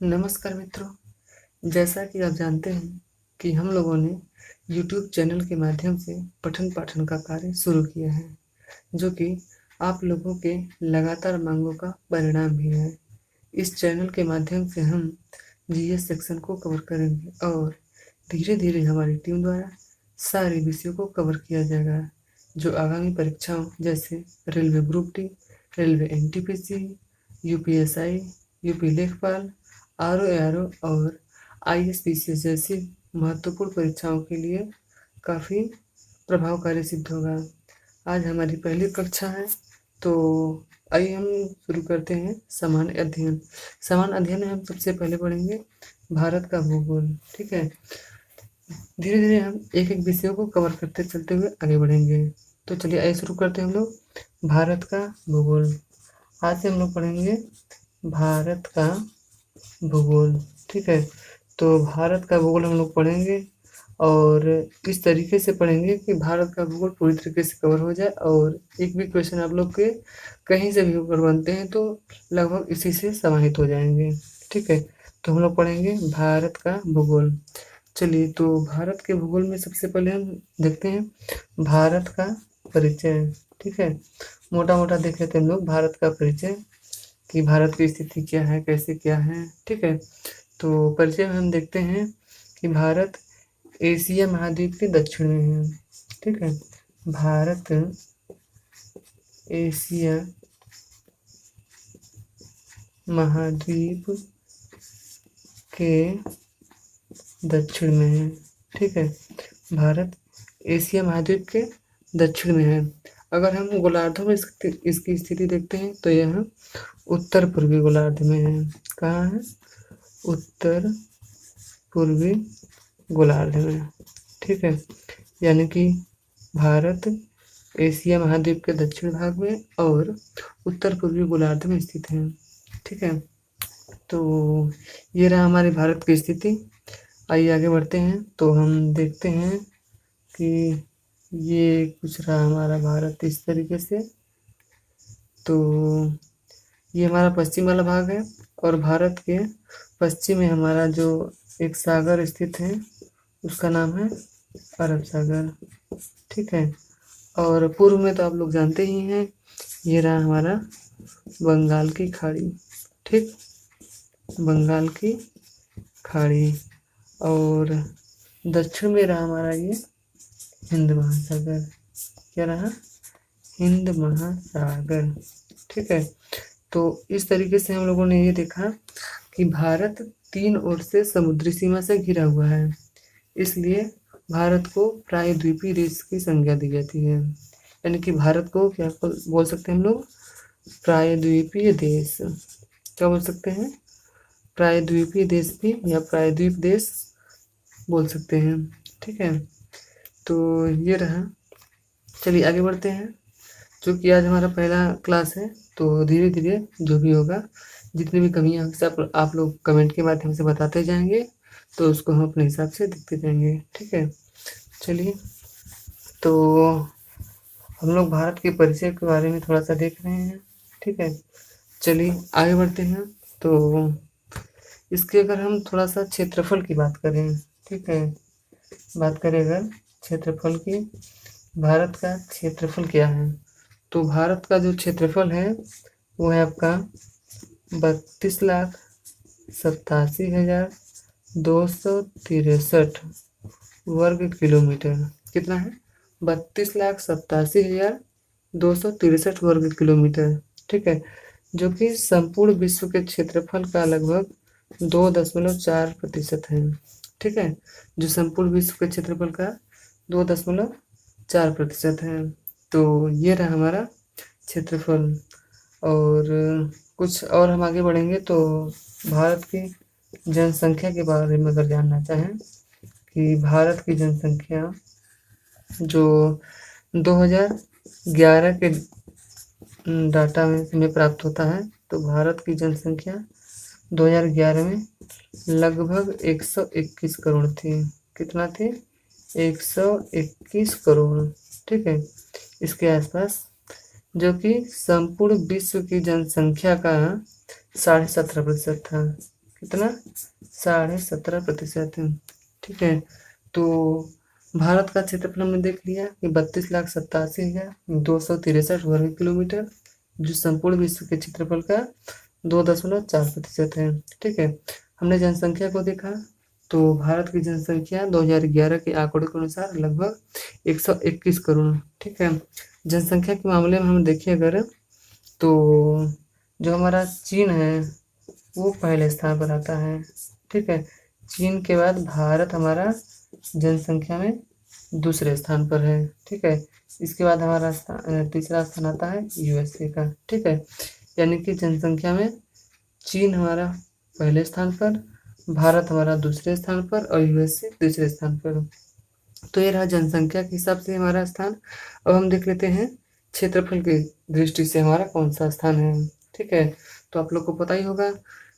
नमस्कार मित्रों। जैसा कि आप जानते हैं कि हम लोगों ने YouTube चैनल के माध्यम से पठन पाठन का कार्य शुरू किया है, जो कि आप लोगों के लगातार मांगों का परिणाम भी है। इस चैनल के माध्यम से हम जीएस सेक्शन को कवर करेंगे और धीरे धीरे हमारी टीम द्वारा सारे विषयों को कवर किया जाएगा, जो आगामी परीक्षाओं जैसे railway group D, railway NTPC, UPSI, UP लेखपाल, आरओ और आईएसपीसीएस जैसी महत्वपूर्ण परीक्षाओं के लिए काफ़ी प्रभावकारी सिद्ध होगा। आज हमारी पहली कक्षा है, तो आइए हम शुरू करते हैं सामान्य अध्ययन। सामान्य अध्ययन में हम सबसे पहले पढ़ेंगे भारत का भूगोल। ठीक है, धीरे धीरे हम एक एक विषयों को कवर करते चलते हुए आगे बढ़ेंगे। तो चलिए आइए शुरू करते हैं हम लोग भारत का भूगोल। आज से हम लोग पढ़ेंगे भारत का भूगोल। ठीक है, तो भारत का भूगोल हम लोग पढ़ेंगे और इस तरीके से पढ़ेंगे कि भारत का भूगोल पूरी तरीके से कवर हो जाए और एक भी क्वेश्चन आप लोग के कहीं से भी ऊपर बनते हैं तो लगभग इसी से समाहित हो जाएंगे। ठीक है, तो हम लोग पढ़ेंगे भारत का भूगोल। चलिए, तो भारत के भूगोल में सबसे पहले हम देखते हैं भारत का परिचय। ठीक है, मोटा मोटा देख लेते हैं हम लोग भारत का परिचय कि भारत की स्थिति क्या है, कैसे क्या है। ठीक है, तो परिचय में हम देखते हैं कि भारत एशिया महाद्वीप के दक्षिण में है। ठीक है, भारत एशिया महाद्वीप के दक्षिण में है। ठीक है, भारत एशिया महाद्वीप के दक्षिण में है। अगर हम गोलार्धों में इसकी स्थिति देखते हैं तो यह उत्तर पूर्वी गोलार्ध में है। कहाँ है? उत्तर पूर्वी गोलार्ध में। ठीक है, यानी कि भारत एशिया महाद्वीप के दक्षिण भाग में और उत्तर पूर्वी गोलार्ध में स्थित है। ठीक है, तो ये रहा हमारे भारत की स्थिति। आइए आगे बढ़ते हैं, तो हम देखते हैं कि ये कुछ रहा हमारा भारत इस तरीके से। तो ये हमारा पश्चिम वाला भाग है और भारत के पश्चिम में हमारा जो एक सागर स्थित है उसका नाम है अरब सागर। ठीक है, और पूर्व में तो आप लोग जानते ही हैं, ये रहा हमारा बंगाल की खाड़ी। ठीक, बंगाल की खाड़ी। और दक्षिण में रहा हमारा ये हिंद महासागर। क्या रहा? हिंद महासागर। ठीक है, तो इस तरीके से हम लोगों ने ये देखा कि भारत तीन ओर से समुद्री सीमा से घिरा हुआ है, इसलिए भारत को प्रायद्वीपीय देश की संज्ञा दी जाती है। यानी कि भारत को क्या बोल सकते हैं हम लोग? प्रायद्वीपीय देश। क्या बोल सकते हैं? प्रायद्वीपीय देश भी या प्रायद्वीप देश बोल सकते हैं। ठीक है, तो ये रहा। चलिए आगे बढ़ते हैं। चूँकि आज हमारा पहला क्लास है, तो धीरे धीरे जो भी होगा, जितनी भी कमियाँ हैं सब आप लोग कमेंट के माध्यम से बताते जाएंगे, तो उसको हम अपने हिसाब से देखते जाएंगे। ठीक है, चलिए, तो हम लोग भारत के परिचय के बारे में थोड़ा सा देख रहे हैं। ठीक है, चलिए आगे बढ़ते हैं। तो इसके अगर हम थोड़ा सा क्षेत्रफल की बात करें, ठीक है, बात करें अगर क्षेत्रफल की, भारत का क्षेत्रफल क्या है, तो भारत का जो क्षेत्रफल है वो है आपका 32,87,263 वर्ग किलोमीटर। कितना है? 32,87,263 वर्ग किलोमीटर। ठीक है, जो कि संपूर्ण विश्व के क्षेत्रफल का लगभग 2.4% है। ठीक है, जो संपूर्ण विश्व के क्षेत्रफल का 2.4% है। तो ये रहा हमारा क्षेत्रफल। और कुछ और हम आगे बढ़ेंगे तो भारत की जनसंख्या के बारे में अगर जानना चाहें कि भारत की जनसंख्या जो 2011 के डाटा में प्राप्त होता है, तो भारत की जनसंख्या 2011 में लगभग 121 करोड़ थी। कितना थी? 121 करोड़। ठीक है, इसके आसपास, जो कि संपूर्ण विश्व की जनसंख्या का 17.5% था। कितना 17.5%। ठीक है, तो भारत का क्षेत्रफल हमने देख लिया कि 32,87,263 वर्ग किलोमीटर, जो संपूर्ण विश्व के क्षेत्रफल का 2.4% है। ठीक है, हमने जनसंख्या को देखा तो भारत की जनसंख्या 2011 के आंकड़ों के अनुसार लगभग 121 करोड़। ठीक है, जनसंख्या के मामले में हम देखें अगर, तो जो हमारा चीन है वो पहले स्थान पर आता है। ठीक है, चीन के बाद भारत हमारा जनसंख्या में दूसरे स्थान पर है। ठीक है, इसके बाद हमारा तीसरा स्थान आता है यूएसए का। ठीक है, यानी कि जनसंख्या में चीन हमारा पहले स्थान पर, भारत हमारा दूसरे स्थान पर और यूएसए तीसरे स्थान पर। तो ये रहा जनसंख्या के हिसाब से हमारा स्थान। अब हम देख लेते हैं क्षेत्रफल की दृष्टि से हमारा कौन सा स्थान है। ठीक है, तो आप लोग को पता ही होगा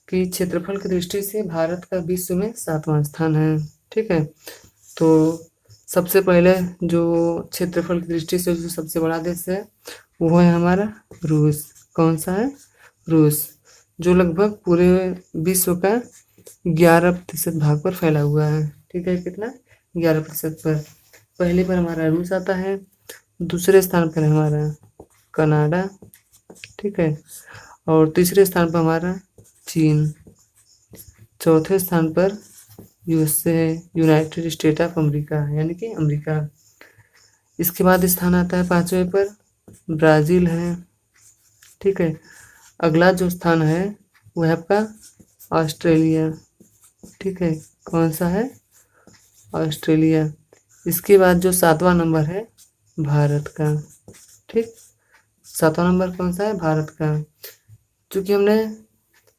कि क्षेत्रफल की दृष्टि से भारत का विश्व में 7वां स्थान है। ठीक है, तो सबसे पहले जो क्षेत्रफल की दृष्टि से जो सबसे बड़ा देश है वो है हमारा रूस। कौन सा है? रूस, जो लगभग पूरे विश्व का 11% भाग पर फैला हुआ है। ठीक है, कितना? 11% पर। पहले पर हमारा रूस आता है, दूसरे स्थान पर हमारा कनाडा। ठीक है, और तीसरे स्थान पर हमारा चीन, चौथे स्थान पर यूएसए है, यूनाइटेड स्टेट ऑफ अमेरिका, यानी कि अमेरिका। इसके बाद स्थान आता है 5वें पर ब्राज़ील है। ठीक है, अगला जो स्थान है वो है आपका ऑस्ट्रेलिया। ठीक है, कौन सा है? ऑस्ट्रेलिया। इसके बाद जो 7वां नंबर है भारत का। ठीक, 7वां नंबर कौन सा है? भारत का। चूंकि हमने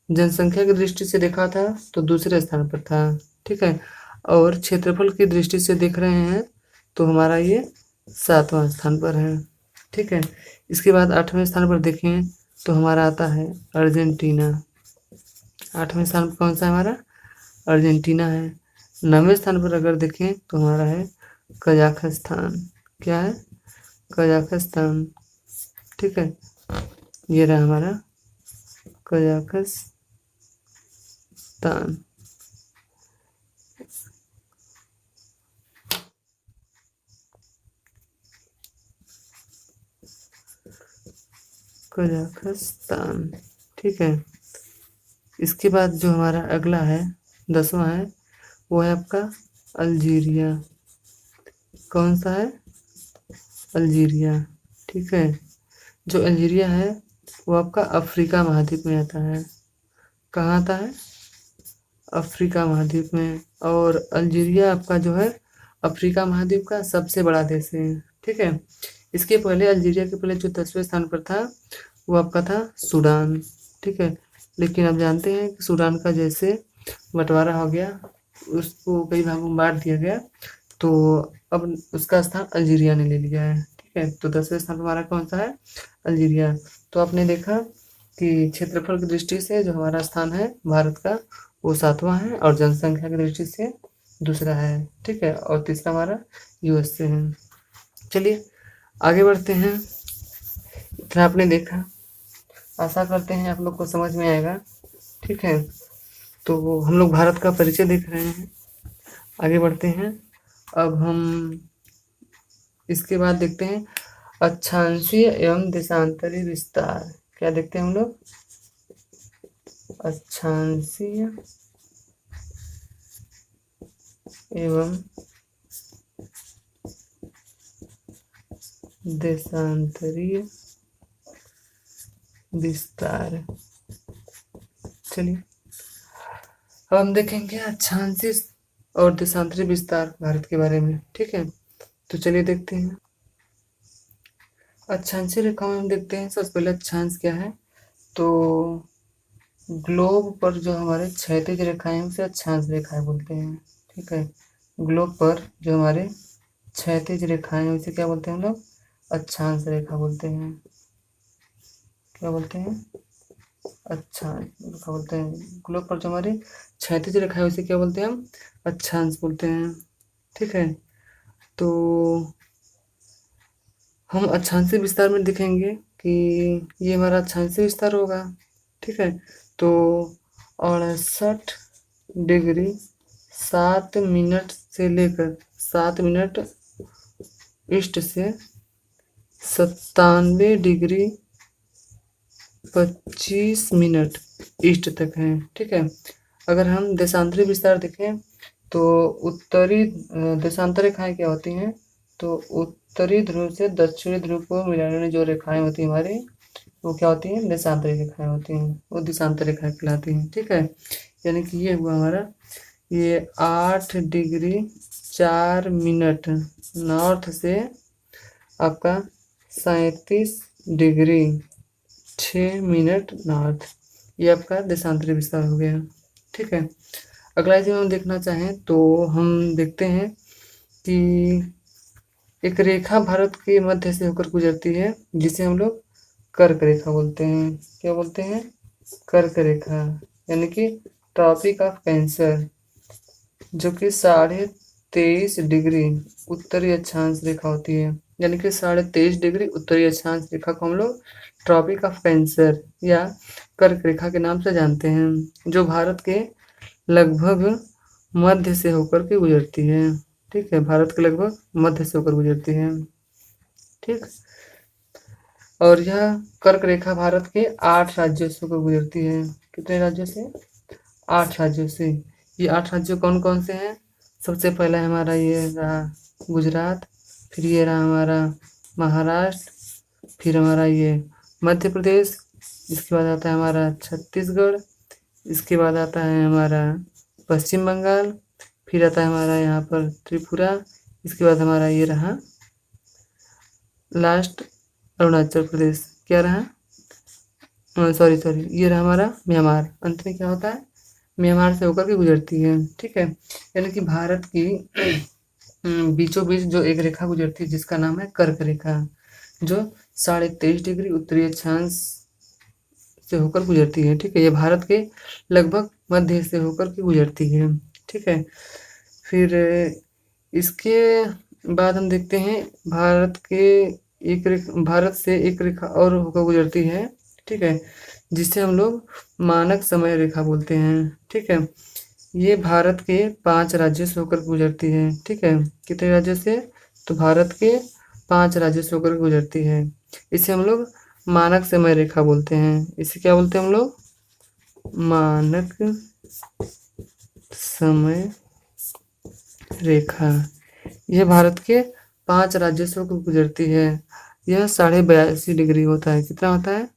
जनसंख्या की दृष्टि से देखा था तो दूसरे स्थान पर था। ठीक है, और क्षेत्रफल की दृष्टि से देख रहे हैं तो हमारा ये 7वां स्थान पर है। ठीक है, इसके बाद 8वें स्थान पर देखें तो हमारा आता है अर्जेंटीना। 8वें स्थान पर कौन सा है हमारा? अर्जेंटीना है। 9वें स्थान पर अगर देखें तो हमारा है कजाकिस्तान। क्या है? कजाकिस्तान। ठीक है, ये रहा हमारा कजाकिस्तान। कजाकिस्तान। ठीक है, इसके बाद जो हमारा अगला है 10वां है वो है आपका अल्जीरिया। कौन सा है? अल्जीरिया। ठीक है, जो अल्जीरिया है वो आपका अफ्रीका महाद्वीप में आता है। कहाँ आता है? अफ्रीका महाद्वीप में। और अल्जीरिया आपका जो है अफ्रीका महाद्वीप का सबसे बड़ा देश है। ठीक है, इसके पहले अल्जीरिया के पहले जो 10वें स्थान पर था वो आपका था सूडान। ठीक है, लेकिन आप जानते हैं कि सूडान का जैसे बंटवारा हो गया, उसको कई भागों में बांट दिया गया, तो अब उसका स्थान अल्जीरिया ने ले लिया है। ठीक है, तो 10वें स्थान पर हमारा कौन सा है? अल्जीरिया। तो आपने देखा कि क्षेत्रफल की दृष्टि से जो हमारा स्थान है भारत का वो 7वां है, और जनसंख्या की दृष्टि से दूसरा है। ठीक है, और तीसरा हमारा यूएसए है। चलिए आगे बढ़ते हैं। इतना आपने देखा, आशा करते हैं आप लोग को समझ में आएगा। ठीक है, तो हम लोग भारत का परिचय देख रहे हैं। आगे बढ़ते हैं। अब हम इसके बाद देखते हैं अक्षांशीय एवं देशांतरी विस्तार। क्या देखते हैं हम लोग? अक्षांशीय एवं देशांतरीय विस्तार। चलिए अब हम देखेंगे अक्षांशीय और देशांतरी विस्तार भारत के बारे में। ठीक है, तो चलिए देखते हैं। अक्षांशीय रेखाओं में हम देखते हैं सबसे पहले अक्षांश क्या है, तो ग्लोब पर जो हमारे क्षैतिज रेखाएं हैं उसे अक्षांश रेखाएं बोलते हैं। ठीक है, ग्लोब पर जो हमारे क्षैतिज रेखाएं हैं उसे क्या बोलते हैं हम लोग? अक्षांश रेखा बोलते हैं। क्या बोलते हैं? अक्षांश रेखा बोलते हैं। ग्लोब पर जो हमारी क्षैतिज रेखा है उसे क्या बोलते हैं हम? अक्षांश बोलते हैं। ठीक है, तो हम अक्षांशीय विस्तार में देखेंगे कि ये हमारा अक्षांशीय विस्तार होगा। ठीक है, तो 68 डिग्री 7 मिनट से लेकर 7 मिनट ईस्ट से 97 डिग्री 25 मिनट ईस्ट तक है। ठीक है। अगर हम देशांतरी विस्तार देखें तो उत्तरी देशांतर रेखाएं क्या होती हैं, तो उत्तरी ध्रुव से दक्षिणी ध्रुव को मिलाने वाली जो रेखाएं होती हैं हमारी, वो क्या होती हैं, देशांतरी रेखाएं होती हैं, वो देशांतर रेखाएं कहलाती हैं। ठीक है। यानी कि ये हुआ हमारा, ये 8 डिग्री 4 मिनट नॉर्थ से आपका 37 डिग्री 6 मिनट नॉर्थ, ये आपका देशांतरी विस्तार हो गया। ठीक है। अगला यदि हम देखना चाहें तो हम देखते हैं कि एक रेखा भारत के मध्य से होकर गुजरती है जिसे हम लोग कर्क रेखा बोलते हैं। क्या बोलते हैं? कर्क रेखा, यानी कि ट्रॉपिक ऑफ कैंसर, जो कि 23.5 डिग्री उत्तरी अक्षांश रेखा होती है। यानी कि 23.5 डिग्री उत्तरी अक्षांश रेखा को हम लोग ट्रॉपिक ऑफ कैंसर या कर्क रेखा के नाम से जानते हैं, जो भारत के लगभग मध्य से होकर के गुजरती है। ठीक है। भारत के लगभग मध्य से होकर गुजरती है। ठीक। और यह कर्क रेखा भारत के 8 राज्यों से होकर गुजरती है। कितने राज्यों से? 8 राज्यों से। ये 8 राज्य कौन कौन से हैं? सबसे पहला है हमारा ये रहा गुजरात, फिर ये रहा हमारा महाराष्ट्र, फिर हमारा ये मध्य प्रदेश, इसके बाद आता है हमारा छत्तीसगढ़, इसके बाद आता है हमारा पश्चिम बंगाल, फिर आता है हमारा यहाँ पर त्रिपुरा, इसके बाद हमारा ये रहा लास्ट अरुणाचल प्रदेश। क्या रहा? सॉरी ये रहा हमारा म्यांमार। अंत में क्या होता है? म्यांमार से होकर के गुजरती है। ठीक है। यानी कि भारत की बीचों बीच जो एक रेखा गुजरती है जिसका नाम है कर्क रेखा, जो 23.5 डिग्री उत्तरी अक्षांश से होकर गुजरती है। ठीक है। ये भारत के लगभग मध्य से होकर के गुजरती है। ठीक है। फिर इसके बाद हम देखते हैं भारत से एक रेखा और होकर गुजरती है। ठीक है। जिसे हम लोग मानक समय रेखा बोलते हैं। ठीक है। ये भारत के 5 राज्यों से होकर गुजरती है। ठीक है। कितने राज्यों से? तो भारत के 5 राज्यों से होकर गुजरती है। इसे हम लोग मानक समय रेखा बोलते हैं। इसे क्या बोलते हैं हम लोग? मानक समय रेखा। यह भारत के 5 राज्यों से होकर गुजरती है। यह 82.5 डिग्री होता है। कितना होता है?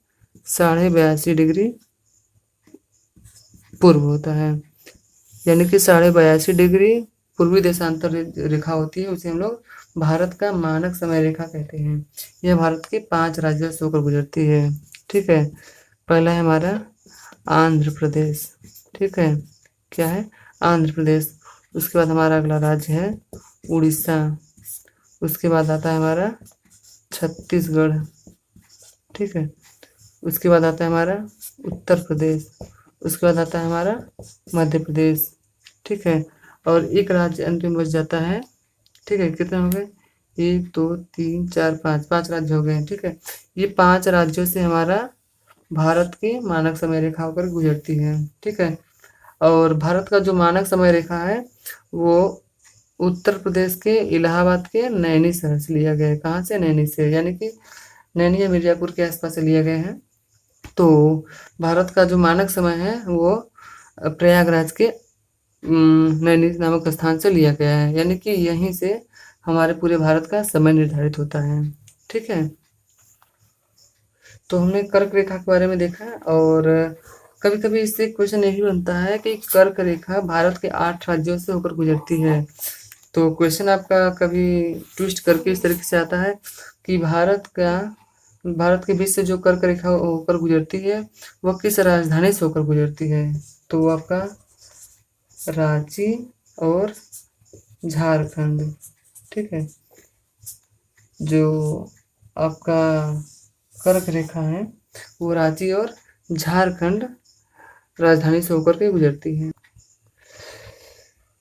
82.5 डिग्री पूर्व होता है। यानी कि 82.5 डिग्री पूर्वी देशांतर रेखा होती है, उसे हम लोग भारत का मानक समय रेखा कहते हैं। यह भारत के 5 राज्यों से होकर गुजरती है। ठीक है। पहला है हमारा आंध्र प्रदेश। ठीक है। क्या है? आंध्र प्रदेश। उसके बाद हमारा अगला राज्य है उड़ीसा। उसके बाद आता है हमारा छत्तीसगढ़। ठीक है। उसके बाद आता है हमारा उत्तर प्रदेश। उसके बाद आता है हमारा मध्य प्रदेश। ठीक है। और एक राज्य अंतिम बच जाता है। ठीक है। कितने हो गए? 1 2 3 4 5, 5 राज्य हो गए। ठीक है। ये 5 राज्यों से हमारा भारत की मानक समय रेखा होकर गुजरती है। ठीक है। और भारत का जो मानक समय रेखा है वो उत्तर प्रदेश के इलाहाबाद के नैनी शहर से लिया गया है। कहाँ से? नैनी से, यानी कि नैनी या मिर्जापुर के आसपास से लिया गया है। तो भारत का जो मानक समय है वो प्रयागराज के नैनी नामक स्थान से लिया गया है। यानी कि यहीं से हमारे पूरे भारत का समय निर्धारित होता है। ठीक है। तो हमने कर्क रेखा के बारे में देखा, और कभी कभी इससे क्वेश्चन यही बनता है कि कर्क रेखा भारत के 8 राज्यों से होकर गुजरती है। तो क्वेश्चन आपका कभी ट्विस्ट करके इस तरीके से आता है कि भारत के बीच से जो कर्क रेखा होकर गुजरती है वह किस राजधानी से होकर गुजरती है? तो वो आपका रांची और झारखंड। ठीक है। जो आपका कर्क रेखा है वो रांची और झारखंड राजधानी से होकर के गुजरती है।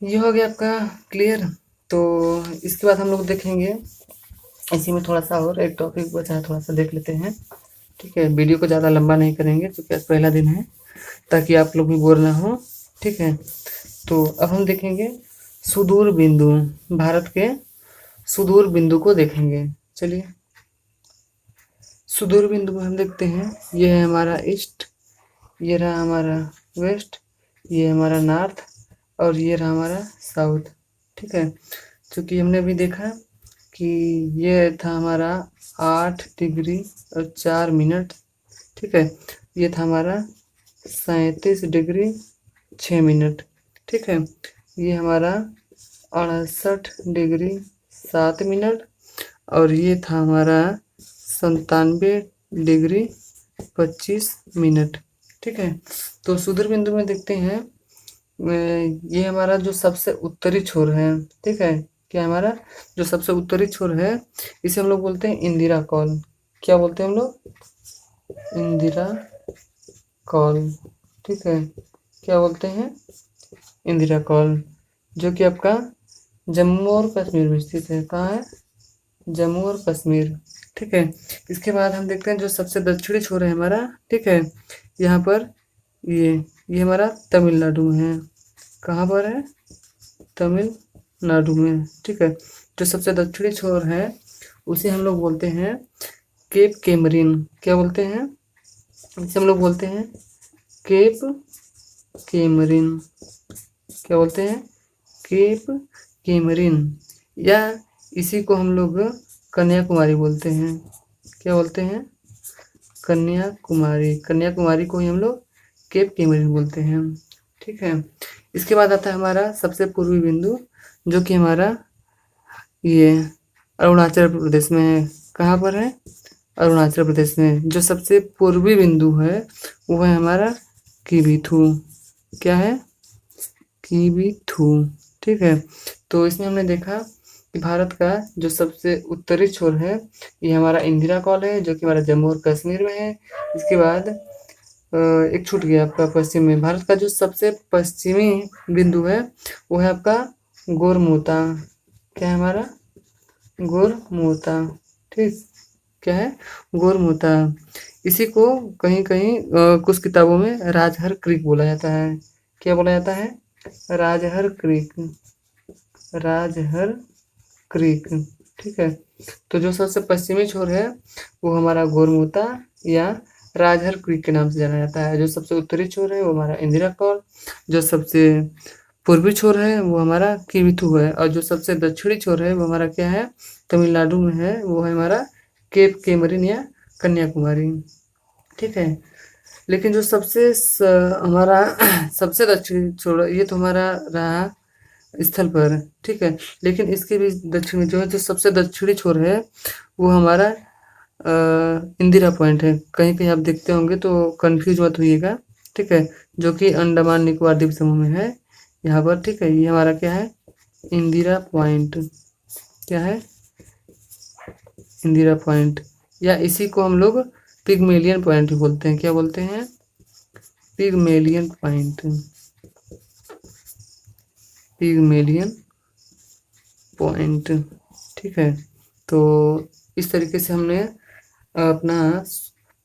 ये हो गया आपका क्लियर। तो इसके बाद हम लोग देखेंगे इसी में थोड़ा सा और एक टॉपिक बचा है, थोड़ा सा देख लेते हैं। ठीक है। वीडियो को ज़्यादा लंबा नहीं करेंगे क्योंकि आज पहला दिन है। ताकि आप लोग भी बोर ना हो। ठीक है, तो अब हम देखेंगे सुदूर बिंदु, भारत के सुदूर बिंदु को देखेंगे। चलिए, सुदूर बिंदु में हम देखते हैं, ये है हमारा ईस्ट, ये रहा हमारा वेस्ट, ये हमारा नॉर्थ और ये रहा हमारा साउथ। ठीक है, क्योंकि हमने अभी देखा कि ये था हमारा 8 डिग्री और 4 मिनट। ठीक है, ये था हमारा 37 डिग्री 6 मिनट। ठीक है, ये हमारा 68 डिग्री 7 मिनट और ये था हमारा 97 डिग्री 25 मिनट। ठीक है, तो सुदूर बिंदु में देखते हैं, ये हमारा जो सबसे उत्तरी छोर है। ठीक है, क्या हमारा जो सबसे उत्तरी छोर है, इसे हम लोग बोलते हैं इंदिरा कॉल। क्या बोलते हैं हम लोग? इंदिरा कॉल। ठीक है, क्या बोलते हैं? इंदिरा कॉल, जो कि आपका जम्मू और कश्मीर में स्थित है। कहाँ है? जम्मू और कश्मीर। ठीक है, इसके बाद हम देखते हैं जो सबसे दक्षिणी छोर है हमारा। ठीक है, यहाँ पर ये हमारा तमिलनाडु में है। कहाँ पर है? तमिलनाडु में। ठीक है, जो सबसे दक्षिणी छोर है उसे हम लोग बोलते हैं केप केमरिन। क्या बोलते हैं? इसे हम लोग बोलते हैं केप केमरिन। क्या बोलते हैं? केप केमरिन, या इसी को हम लोग कन्याकुमारी बोलते हैं। क्या बोलते हैं? कन्याकुमारी। कन्याकुमारी को ही हम लोग केप केमरिन बोलते हैं। ठीक है, इसके बाद आता है हमारा सबसे पूर्वी बिंदु, जो कि हमारा ये अरुणाचल प्रदेश में है। कहाँ पर है? अरुणाचल प्रदेश में। जो सबसे पूर्वी बिंदु है वो है हमारा किबीथू। क्या है? किबीथू। ठीक है, तो इसमें हमने देखा कि भारत का जो सबसे उत्तरी छोर है ये हमारा इंदिरा कॉल है, जो कि हमारा जम्मू और कश्मीर में है। इसके बाद एक छूट गया आपका पश्चिम में। भारत का जो सबसे पश्चिमी बिंदु है वो है आपका गोरमुता। क्या है हमारा? गोरमुता। ठीक, क्या है? गोरमुता। इसी को कहीं कहीं कुछ किताबों में राजहर क्रीक बोला जाता है। क्या बोला जाता है? राजहर क्रीक। राजहर क्रीक। ठीक है, तो जो सबसे पश्चिमी छोर है वो हमारा गोरमुता या राजहर क्रीक के नाम से जाना जाता है। जो सबसे उत्तरी छोर है वो हमारा इंदिरा कॉल, जो सबसे पूर्वी छोर है वो हमारा किबिथू है, और जो सबसे दक्षिणी छोर है वो हमारा क्या है? तमिलनाडु में है, वो है हमारा केप केमरिन या कन्याकुमारी। ठीक है, लेकिन जो हमारा सबसे दक्षिणी छोर, ये तो हमारा रहा स्थल पर। ठीक है, लेकिन इसके भी दक्षिणी जो है, जो सबसे दक्षिणी छोर है वो हमारा इंदिरा पॉइंट है। कहीं कहीं आप देखते होंगे तो कंफ्यूज मत होइएगा। ठीक है, जो कि अंडमान निकोबार द्वीप समूह में है यहाँ पर। ठीक है, ये हमारा क्या है? इंदिरा पॉइंट। क्या है? इंदिरा पॉइंट, या इसी को हम लोग पिगमेलियन पॉइंट भी बोलते हैं। क्या बोलते हैं? Pygmalion point. Pygmalion point. ठीक है, तो इस तरीके से हमने अपना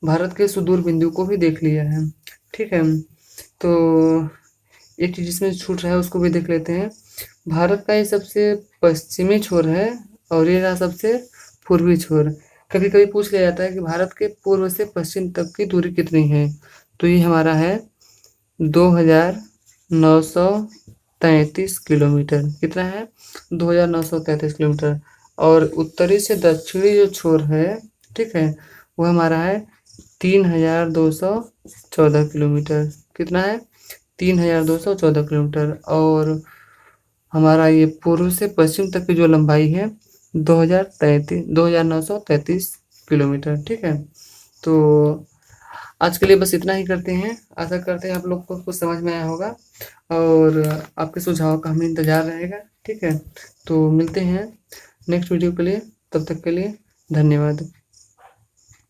भारत के सुदूर बिंदु को भी देख लिया है। ठीक है, तो एक चीज जिसमें छूट रहा है उसको भी देख लेते हैं। भारत का ये सबसे पश्चिमी छोर है और ये रहा सबसे पूर्वी छोर। कभी कभी पूछ लिया जाता है कि भारत के पूर्व से पश्चिम तक की दूरी कितनी है, तो ये हमारा है 2933 किलोमीटर। कितना है? 2933 किलोमीटर। और उत्तरी से दक्षिणी जो छोर है, ठीक है, वो हमारा है 3214 किलोमीटर। कितना है? 3214 किलोमीटर। और हमारा ये पूर्व से पश्चिम तक की जो लंबाई है 2933 किलोमीटर। ठीक है, तो आज के लिए बस इतना ही करते हैं। आशा करते हैं आप लोग को कुछ समझ में आया होगा और आपके सुझाव का हमें इंतजार रहेगा। ठीक है, तो मिलते हैं नेक्स्ट वीडियो के लिए। तब तक के लिए धन्यवाद।